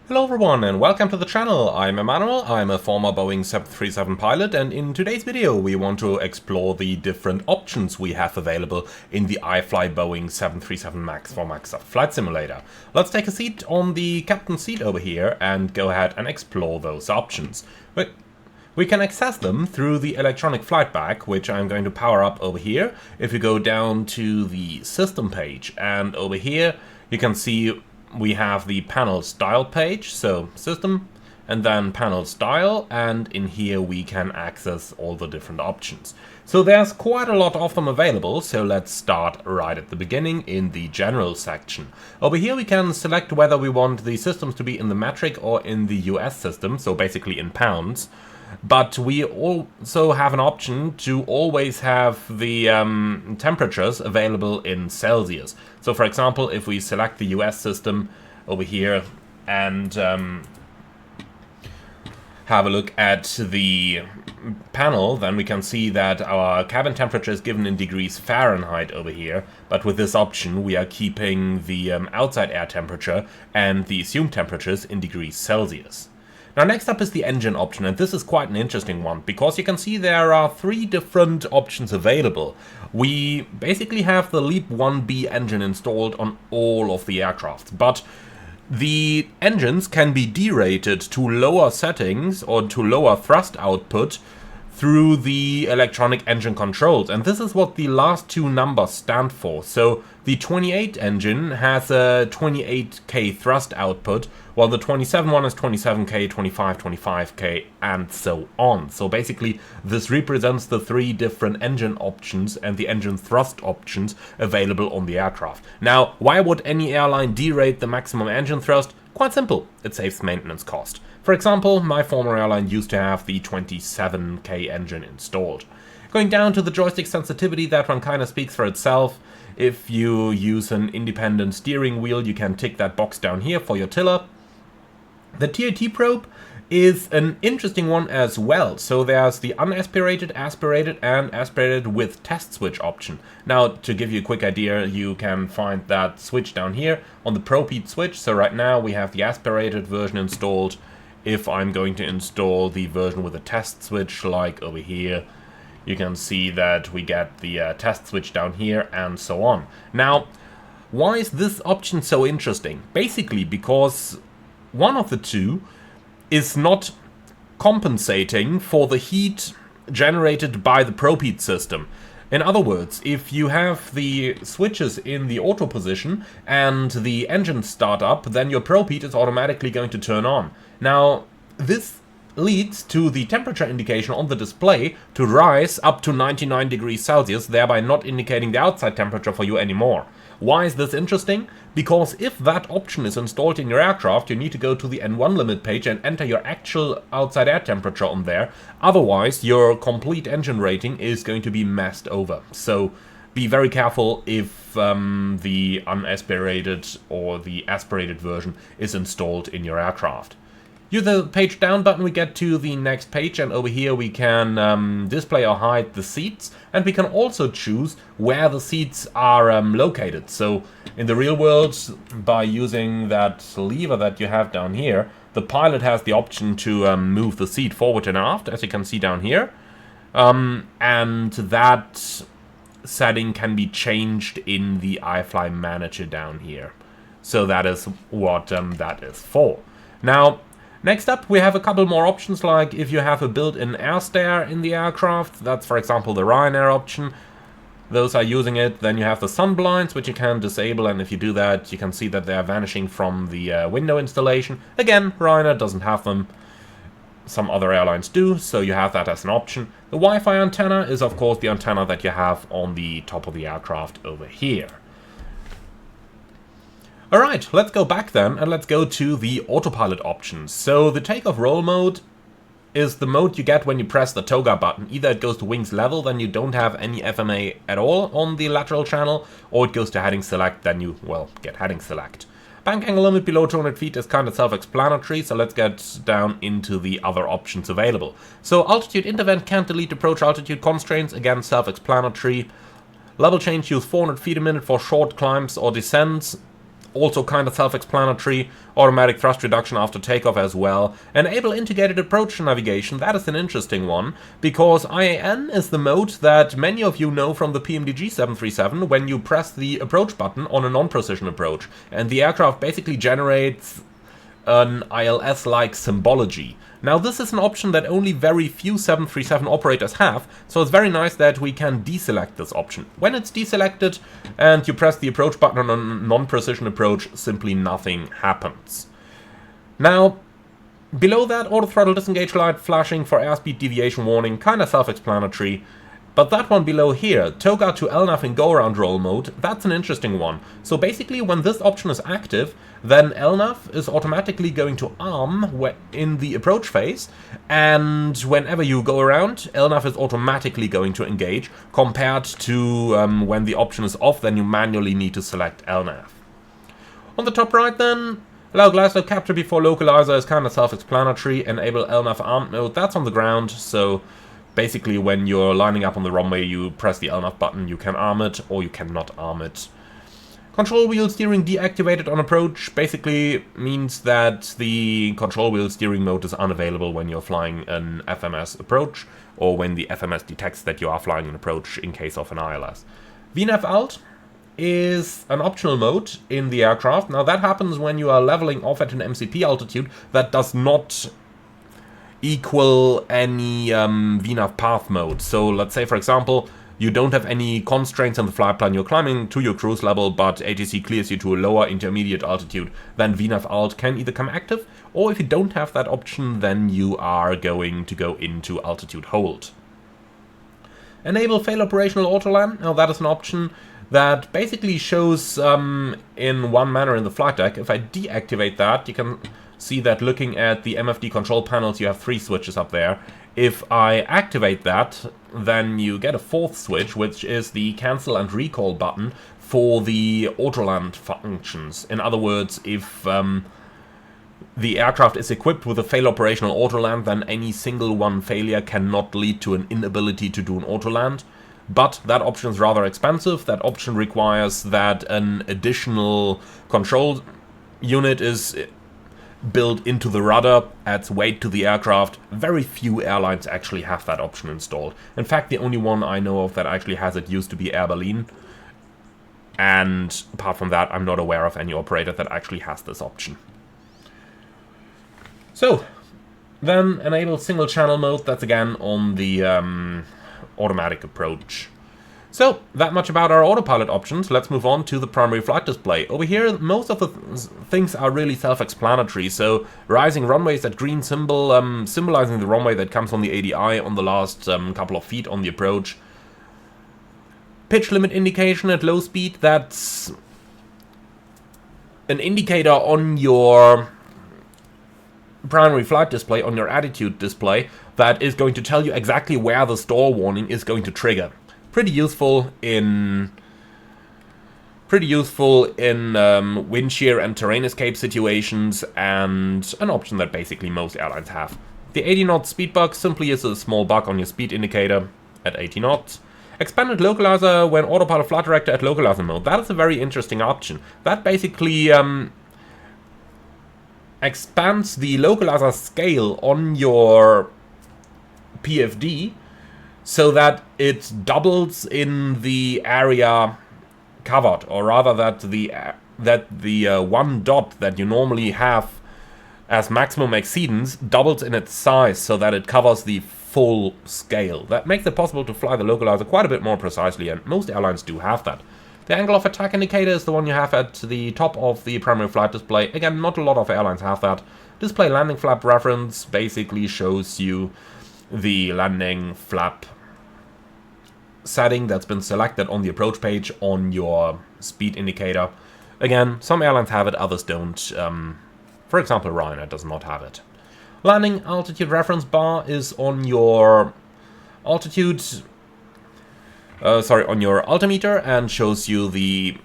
Hello everyone and welcome to the channel. I'm Emmanuel, I'm a former Boeing 737 pilot, and in today's video we want to explore the different options we have available in the iFly Boeing 737 MAX for Microsoft Flight Simulator. Let's take a seat on the captain's seat over here and go ahead and explore those options. We can access them through the electronic flight bag, which I'm going to power up over here. If you go down to the system page, and over here you can see we have the panel style page, so system and then panel style, and in here we can access all the different options. So there's quite a lot of them available, so let's start right at the beginning in the general section. Over here we can select whether we want the systems to be in the metric or in the US system, so basically in pounds. But we also have an option to always have the temperatures available in Celsius. So for example, if we select the US system over here and have a look at the panel, then we can see that our cabin temperature is given in degrees Fahrenheit over here. But with this option we are keeping the outside air temperature and the assumed temperatures in degrees Celsius. Now next up is the engine option, and this is quite an interesting one, because you can see there are three different options available. We basically have the LEAP 1B engine installed on all of the aircraft, but the engines can be derated to lower settings or to lower thrust output through the electronic engine controls, and this is what the last two numbers stand for. So the 28 engine has a 28k thrust output, while the 27 one is 27k, 25, 25k, and so on. So basically this represents the three different engine options and the engine thrust options available on the aircraft. Now, why would any airline derate the maximum engine thrust? Quite simple, it saves maintenance cost. For example, my former airline used to have the 27k engine installed. Going down to the joystick sensitivity, that one kind of speaks for itself. If you use an independent steering wheel, you can tick that box down here for your tiller. The TAT probe is an interesting one as well. So there's the unaspirated, aspirated, and aspirated with test switch option. Now, to give you a quick idea, you can find that switch down here on the ProArt switch. So right now we have the aspirated version installed. If I'm going to install the version with a test switch, like over here, you can see that we get the test switch down here and so on. Now, why is this option so interesting? Basically because one of the two is not compensating for the heat generated by the ProArt system. In other words, if you have the switches in the auto position and the engine start up, then your ProArt is automatically going to turn on. Now, this leads to the temperature indication on the display to rise up to 99 degrees Celsius, thereby not indicating the outside temperature for you anymore. Why is this interesting? Because if that option is installed in your aircraft, you need to go to the N1 limit page and enter your actual outside air temperature on there. Otherwise, your complete engine rating is going to be messed over. So be very careful if the unaspirated or the aspirated version is installed in your aircraft. Use the page down button, we get to the next page, and over here we can display or hide the seats, and we can also choose where the seats are located. So in the real world, by using that lever that you have down here, the pilot has the option to move the seat forward and aft, as you can see down here, and that setting can be changed in the iFly manager down here. So that is what that is for. Now, next up, we have a couple more options, like if you have a built-in air stair in the aircraft, that's for example the Ryanair option. Those are using it. Then you have the sun blinds, which you can disable, and if you do that, you can see that they are vanishing from the window installation. Again, Ryanair doesn't have them. Some other airlines do, so you have that as an option. The Wi-Fi antenna is of course the antenna that you have on the top of the aircraft over here. Alright, let's go back then and let's go to the autopilot options. So the takeoff roll mode is the mode you get when you press the toga button. Either it goes to wings level, then you don't have any FMA at all on the lateral channel, or it goes to heading select, then you, well, get heading select. Bank angle limit below 200 feet is kind of self-explanatory, so let's get down into the other options available. So altitude intervent can't delete approach altitude constraints, again self-explanatory. Level change, use 400 feet a minute for short climbs or descents. also kind of self-explanatory. Automatic thrust reduction after takeoff as well. Enable integrated approach navigation, that is an interesting one, because IAN is the mode that many of you know from the PMDG 737 when you press the approach button on a non-precision approach, and the aircraft basically generates an ILS-like symbology. Now this is an option that only very few 737 operators have, so it's very nice that we can deselect this option. When it's deselected and you press the approach button on a non-precision approach, simply nothing happens. Now, below that, auto throttle disengage light flashing for airspeed deviation warning, kinda self-explanatory. But that one below here, toga to LNAV in go-around roll mode, that's an interesting one. So basically when this option is active, then LNAV is automatically going to arm in the approach phase, and whenever you go around, LNAV is automatically going to engage, compared to when the option is off, then you manually need to select LNAV. On the top right then, allow glide capture before localizer is kind of self-explanatory, enable LNAV armed mode, that's on the ground, so basically, when you're lining up on the runway, you press the LNAV button, you can arm it, or you cannot arm it. Control wheel steering deactivated on approach basically means that the control wheel steering mode is unavailable when you're flying an FMS approach, or when the FMS detects that you are flying an approach in case of an ILS. VNAV Alt is an optional mode in the aircraft. Now that happens when you are leveling off at an MCP altitude that does not equal any VNAV path mode. So let's say, for example, you don't have any constraints on the flight plan, you're climbing to your cruise level, but ATC clears you to a lower intermediate altitude, then VNAV Alt can either come active, or if you don't have that option, then you are going to go into altitude hold. Enable fail operational Autoland. Now that is an option that basically shows in one manner in the flight deck. If I deactivate that, you can see that looking at the MFD control panels, you have 3 switches up there. If I activate that, then you get a 4th switch, which is the cancel and recall button for the Autoland functions. In other words, if the aircraft is equipped with a fail operational Autoland, then any single one failure cannot lead to an inability to do an Autoland. But that option is rather expensive. That option requires that an additional control unit is built into the rudder, adds weight to the aircraft. Very few airlines actually have that option installed. In fact, the only one I know of that actually has it used to be Air Berlin. And apart from that, I'm not aware of any operator that actually has this option. So, then enable single channel mode. That's again on the automatic approach. So, that much about our autopilot options. Let's move on to the primary flight display. Over here, most of the things are really self-explanatory. So, rising runways, that green symbol, symbolizing the runway that comes on the ADI on the last couple of feet on the approach. Pitch limit indication at low speed, that's an indicator on your primary flight display, on your attitude display, that is going to tell you exactly where the stall warning is going to trigger. Pretty useful in wind shear and terrain escape situations, and an option that basically most airlines have. The 80 knots speed bug simply is a small bug on your speed indicator at 80 knots. Expanded localizer when autopilot flight director at localizer mode. That is a very interesting option. That basically expands the localizer scale on your PFD so that it doubles in the area covered, or rather that the one dot that you normally have as maximum exceedance doubles in its size so that it covers the full scale. That makes it possible to fly the localizer quite a bit more precisely, and most airlines do have that. The angle of attack indicator is the one you have at the top of the primary flight display. Again, not a lot of airlines have that. Display landing flap reference basically shows you the landing flap setting that's been selected on the approach page on your speed indicator. Again, some airlines have it, others don't. For example, Ryanair does not have it. Landing altitude reference bar is on your altitude, on your altimeter, and shows you the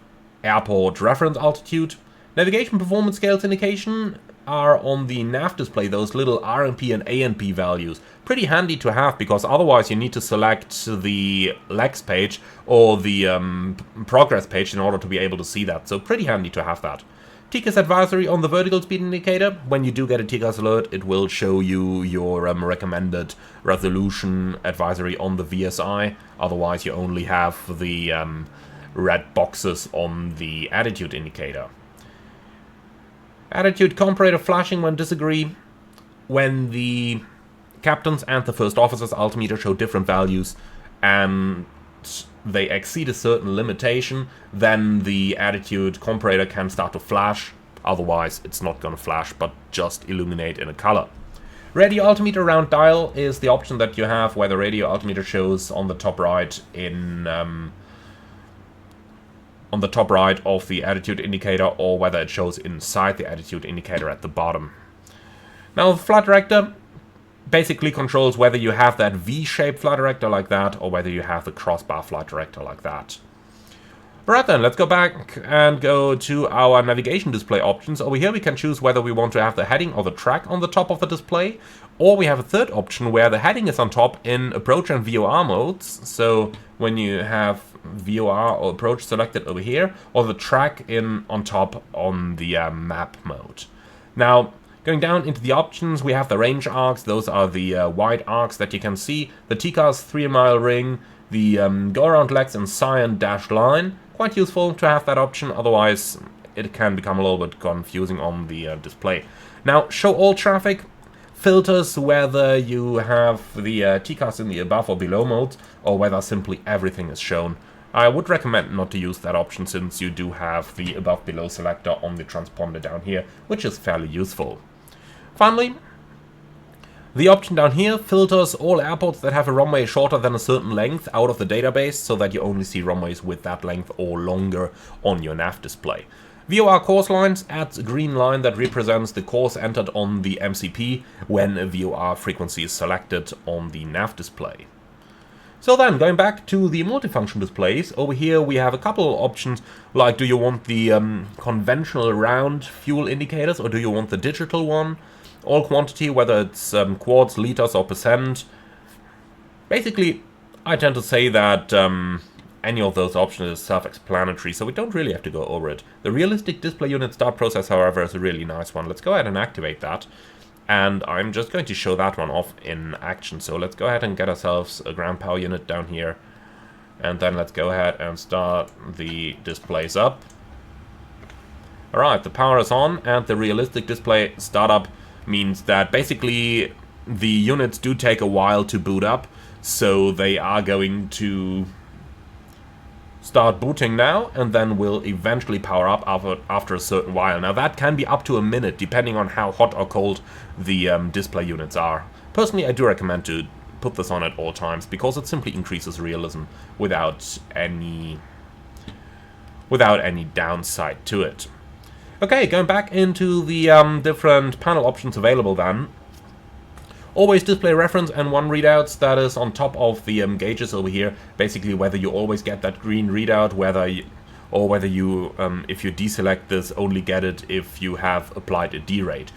airport reference altitude. Navigation performance scales indication are on the nav display, those little RNP and ANP values. Pretty handy to have, because otherwise you need to select the legs page or the progress page in order to be able to see that. So pretty handy to have that. TCAS advisory on the vertical speed indicator. When you do get a TCAS alert, it will show you your recommended resolution advisory on the VSI. Otherwise, you only have the red boxes on the attitude indicator. Attitude comparator flashing when disagree. When the captain's and the first officer's altimeter show different values and they exceed a certain limitation, then the attitude comparator can start to flash. Otherwise, it's not going to flash, but just illuminate in a color. Radio altimeter round dial is the option that you have where the radio altimeter shows on the top right on the top right of the attitude indicator, or whether it shows inside the attitude indicator at the bottom. Now, the flight director basically controls whether you have that V-shaped flight director like that, or whether you have the crossbar flight director like that. Alright then, let's go back and go to our navigation display options. Over here we can choose whether we want to have the heading or the track on the top of the display, or we have a third option where the heading is on top in approach and VOR modes. So when you have VOR or approach selected over here, or the track on top on the map mode. Now, going down into the options, we have the range arcs. Those are the wide arcs that you can see. The TCAS 3-mile ring, the go-around legs and cyan dashed line. Quite useful to have that option, otherwise it can become a little bit confusing on the display. Now, show all traffic filters whether you have the TCAS in the above or below modes, or whether simply everything is shown. I would recommend not to use that option, since you do have the above-below selector on the transponder down here, which is fairly useful. Finally, the option down here filters all airports that have a runway shorter than a certain length out of the database, so that you only see runways with that length or longer on your nav display. VOR course lines adds a green line that represents the course entered on the MCP when a VOR frequency is selected on the nav display. So then, going back to the multifunction displays, over here we have a couple of options, like do you want the conventional round fuel indicators, or do you want the digital one? All quantity, whether it's quarts, liters or percent. Basically, I tend to say that any of those options is self-explanatory, so we don't really have to go over it. The realistic display unit start process, however, is a really nice one. Let's go ahead and activate that. And I'm just going to show that one off in action. So let's go ahead and get ourselves a ground power unit down here. And then let's go ahead and start the displays up. Alright, the power is on, and the realistic display startup means that basically the units do take a while to boot up, so they are going to start booting now and then will eventually power up after a certain while. Now that can be up to a minute depending on how hot or cold the display units are. Personally, I do recommend to put this on at all times because it simply increases realism without any downside to it. Okay, going back into the different panel options available then. Always display reference and one readouts, that is on top of the gauges over here. Basically whether you always get that green readout, whether you, if you deselect this, only get it if you have applied a derate.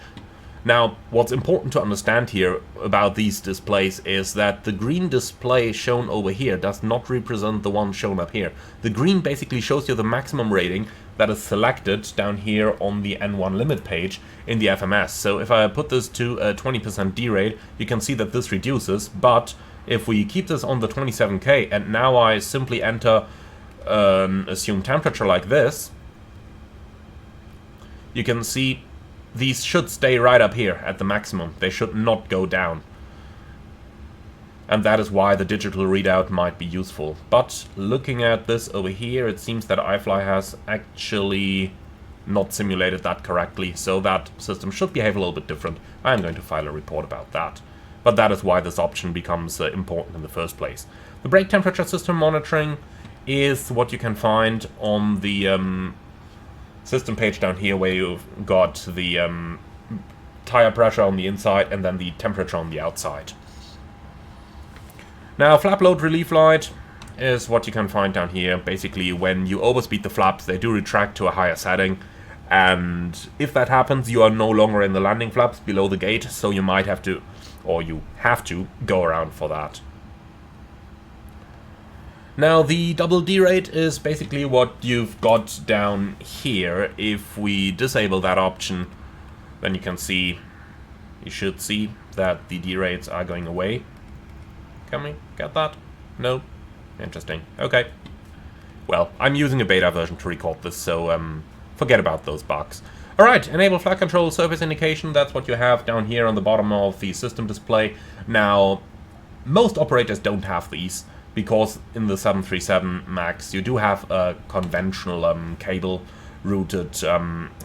Now, what's important to understand here about these displays is that the green display shown over here does not represent the one shown up here. The green basically shows you the maximum rating that is selected down here on the N1 limit page in the FMS. So if I put this to a 20% derate, you can see that this reduces, but if we keep this on the 27K and now I simply enter an assumed temperature like this, you can see these should stay right up here at the maximum. They should not go down. And that is why the digital readout might be useful. But looking at this over here, it seems that iFly has actually not simulated that correctly, so that system should behave a little bit different. I'm going to file a report about that. But that is why this option becomes important in the first place. The brake temperature system monitoring is what you can find on the system page down here, where you've got the tire pressure on the inside and then the temperature on the outside. Now, flap load relief light is what you can find down here. Basically, when you overspeed the flaps, they do retract to a higher setting, and if that happens, you are no longer in the landing flaps below the gate, so you might have to, or you have to, go around for that. Now the double D rate is basically what you've got down here. If we disable that option, then you can see, you should see that the D rates are going away. Can we get that? No? Interesting. Okay. Well, I'm using a beta version to record this, so forget about those bugs. Alright, enable flight control surface indication, that's what you have down here on the bottom of the system display. Now, most operators don't have these, because in the 737 MAX you do have a conventional cable-routed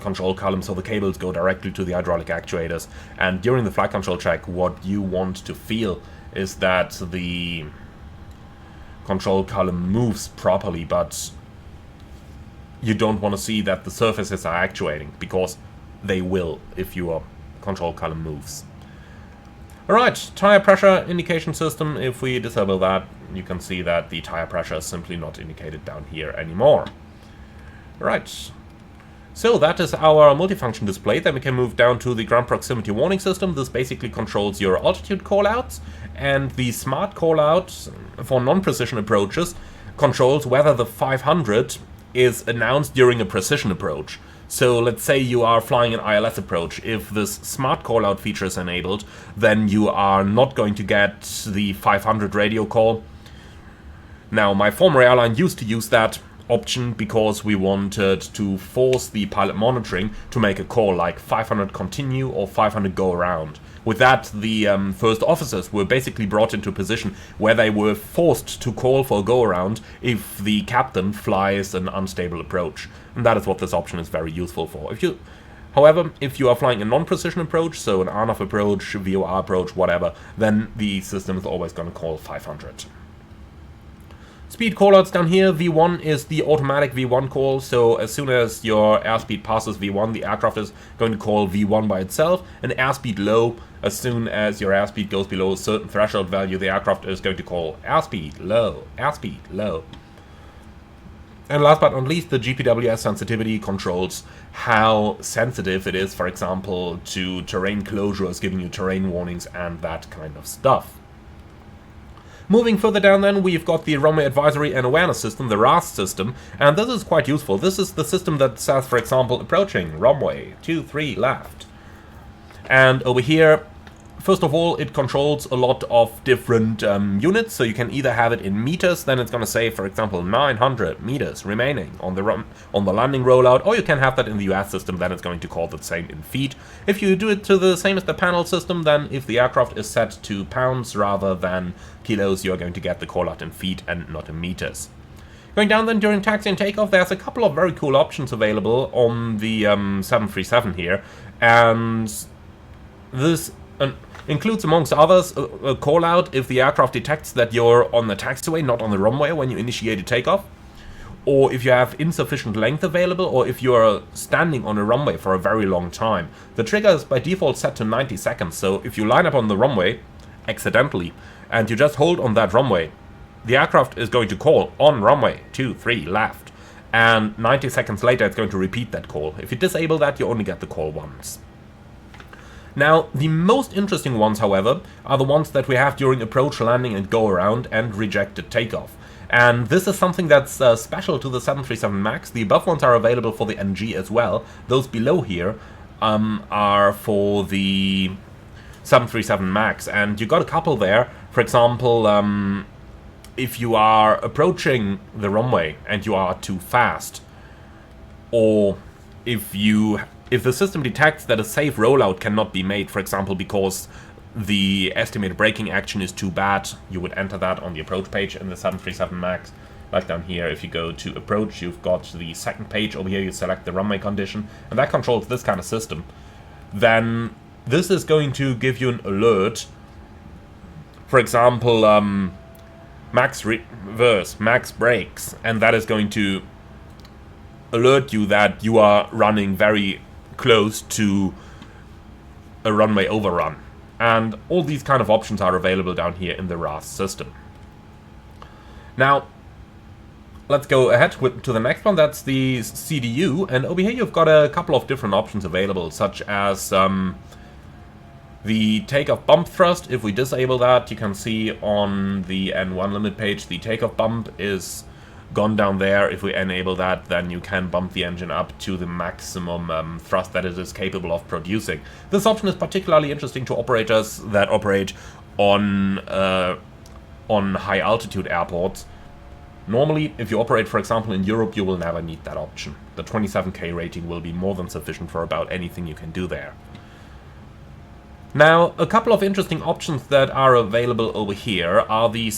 control column, so the cables go directly to the hydraulic actuators. And during the flight control check, what you want to feel is that the control column moves properly, but you don't want to see that the surfaces are actuating, because they will if your control column moves. Alright, tire pressure indication system. If we disable that, you can see that the tire pressure is simply not indicated down here anymore. Right. So that is our multifunction display. Then we can move down to the ground proximity warning system. This basically controls your altitude callouts, and the smart callout for non-precision approaches controls whether the 500 is announced during a precision approach. So let's say you are flying an ILS approach. If this smart callout feature is enabled, then you are not going to get the 500 radio call. Now, my former airline used to use that option because we wanted to force the pilot monitoring to make a call like 500 continue or 500 go around. With that, the first officers were basically brought into a position where they were forced to call for a go-around if the captain flies an unstable approach. And that is what this option is very useful for. However, if you are flying a non-precision approach, so an RNAV approach, VOR approach, whatever, then the system is always going to call 500. Speed callouts down here. V1 is the automatic V1 call, so as soon as your airspeed passes V1, the aircraft is going to call V1 by itself. And airspeed low, as soon as your airspeed goes below a certain threshold value, the aircraft is going to call airspeed low, airspeed low. And last but not least, the GPWS sensitivity controls how sensitive it is, for example, to terrain closures, giving you terrain warnings and that kind of stuff. Moving further down then, we've got the Runway Advisory and Awareness System, the RAS system, and this is quite useful. This is the system that says, for example, approaching runway 23 left. And over here, first of all, it controls a lot of different units, so you can either have it in meters, then it's going to say, for example, 900 meters remaining on the landing rollout, or you can have that in the US system, then it's going to call the same in feet. If you do it to the same as the panel system, then if the aircraft is set to pounds rather than kilos, you're going to get the call out in feet and not in meters. Going down then during taxi and takeoff, there's a couple of very cool options available on the 737 here, and this includes, amongst others, a call out if the aircraft detects that you're on the taxiway, not on the runway when you initiate a takeoff, or if you have insufficient length available, or if you're standing on a runway for a very long time. The trigger is by default set to 90 seconds, so if you line up on the runway accidentally and you just hold on that runway, the aircraft is going to call on runway 23 left, and 90 seconds later it's going to repeat that call. If you disable that, you only get the call once. Now, the most interesting ones, however, are the ones that we have during approach, landing, and go-around, and rejected takeoff. And this is something that's special to the 737 MAX. The above ones are available for the NG as well. Those below here are for the 737 MAX, and you got a couple there. For example, if you are approaching the runway and you are too fast, or if the system detects that a safe rollout cannot be made, for example, because the estimated braking action is too bad, you would enter that on the approach page in the 737 MAX. Like down here, if you go to approach, you've got the second page. Over here, you select the runway condition, and that controls this kind of system. Then this is going to give you an alert. For example, max reverse, max brakes, and that is going to alert you that you are running very close to a runway overrun. And all these kind of options are available down here in the RAS system. Now, let's go ahead to the next one. That's the CDU, and over here you've got a couple of different options available, such as The takeoff bump thrust, if we disable that, you can see on the N1 limit page, the takeoff bump is gone down there. If we enable that, then you can bump the engine up to the maximum thrust that it is capable of producing. This option is particularly interesting to operators that operate on high altitude airports. Normally, if you operate, for example, in Europe, you will never need that option. The 27K rating will be more than sufficient for about anything you can do there. Now, a couple of interesting options that are available over here are the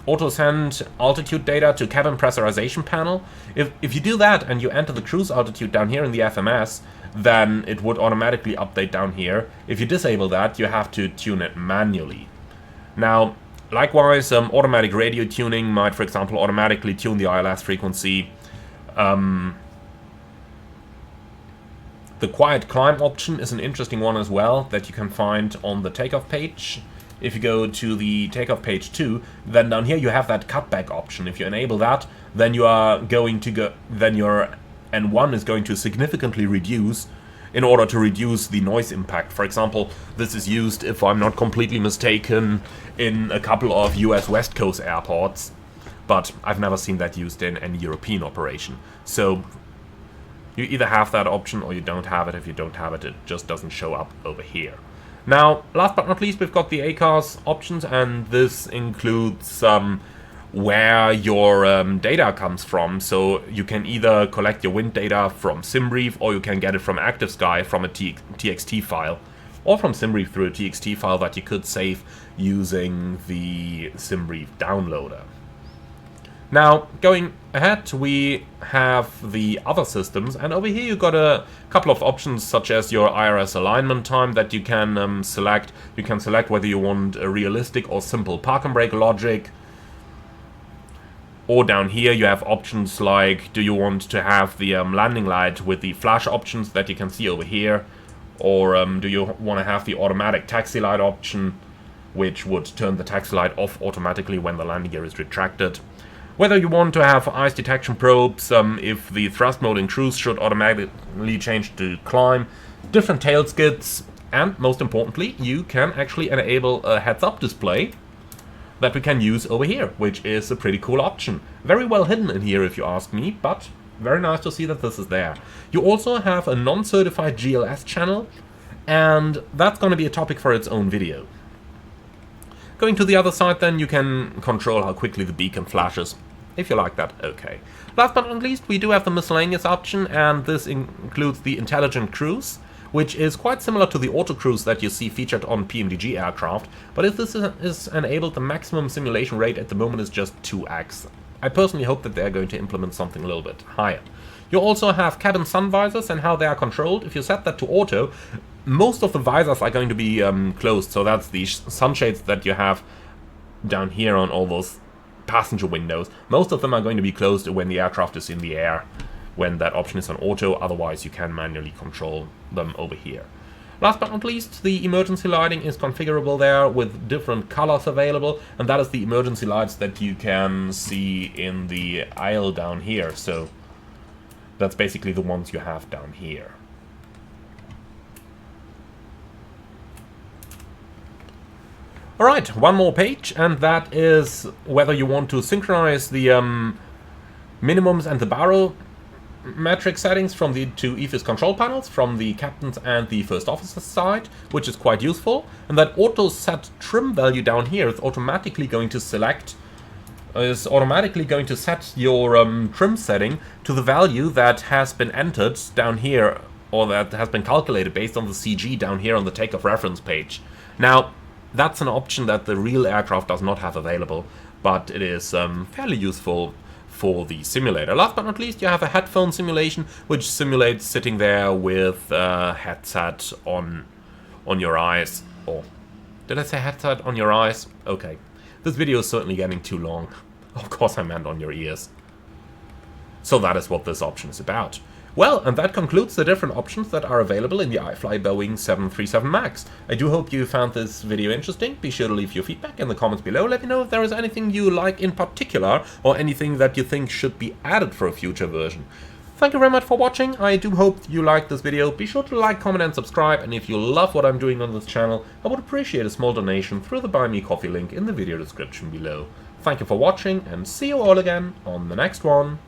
auto send altitude data to cabin pressurization panel. If you do that and you enter the cruise altitude down here in the FMS, then it would automatically update down here. If you disable that, you have to tune it manually. Now, likewise, automatic radio tuning might, for example, automatically tune the ILS frequency. The quiet climb option is an interesting one as well that you can find on the takeoff page. If you go to the takeoff page 2, then down here you have that cutback option. If you enable that, then you are going to go, then your N1 is going to significantly reduce in order to reduce the noise impact. For example, this is used, if I'm not completely mistaken, in a couple of US West Coast airports, but I've never seen that used in any European operation. So you either have that option or you don't have it. If you don't have it, it just doesn't show up over here. Now, last but not least, we've got the ACARS options, and this includes where your data comes from. So you can either collect your wind data from SimBrief, or you can get it from ActiveSky from a TXT file, or from SimBrief through a TXT file that you could save using the SimBrief downloader. Now, going ahead, we have the other systems, and over here you've got a couple of options such as your IRS alignment time that you can select. You can select whether you want a realistic or simple park and brake logic. Or down here you have options like, do you want to have the landing light with the flash options that you can see over here, or do you want to have the automatic taxi light option, which would turn the taxi light off automatically when the landing gear is retracted. Whether you want to have ice detection probes, if the thrust mode in cruise should automatically change to climb, different tail skids, and most importantly, you can actually enable a heads-up display that we can use over here, which is a pretty cool option. Very well hidden in here if you ask me, but very nice to see that this is there. You also have a non-certified GLS channel, and that's going to be a topic for its own video. Going to the other side then, you can control how quickly the beacon flashes. If you like that, okay. Last but not least, we do have the miscellaneous option, and this includes the intelligent cruise, which is quite similar to the auto cruise that you see featured on PMDG aircraft, but if this is enabled, the maximum simulation rate at the moment is just 2x. I personally hope that they're going to implement something a little bit higher. You also have cabin sun visors and how they are controlled. If you set that to auto, most of the visors are going to be closed, so that's the sunshades that you have down here on all those passenger windows. Most of them are going to be closed when the aircraft is in the air, when that option is on auto. Otherwise you can manually control them over here. Last but not least, the emergency lighting is configurable there with different colors available, and that is the emergency lights that you can see in the aisle down here. So that's basically the ones you have down here. Alright, one more page, and that is whether you want to synchronize the minimums and the barometric settings from the two EFIS control panels from the captain's and the first officer's side, which is quite useful. And that auto set trim value down here is automatically going to set your trim setting to the value that has been entered down here, or that has been calculated based on the CG down here on the takeoff reference page. Now, that's an option that the real aircraft does not have available, but it is fairly useful for the simulator. Last but not least, you have a headphone simulation, which simulates sitting there with a headset on your eyes. Or did I say headset on your eyes? Okay. This video is certainly getting too long. Of course I meant on your ears. So that is what this option is about. Well, and that concludes the different options that are available in the iFly Boeing 737 MAX. I do hope you found this video interesting. Be sure to leave your feedback in the comments below. Let me know if there is anything you like in particular, or anything that you think should be added for a future version. Thank you very much for watching. I do hope you liked this video. Be sure to like, comment and subscribe, and if you love what I'm doing on this channel, I would appreciate a small donation through the Buy Me Coffee link in the video description below. Thank you for watching, and see you all again on the next one.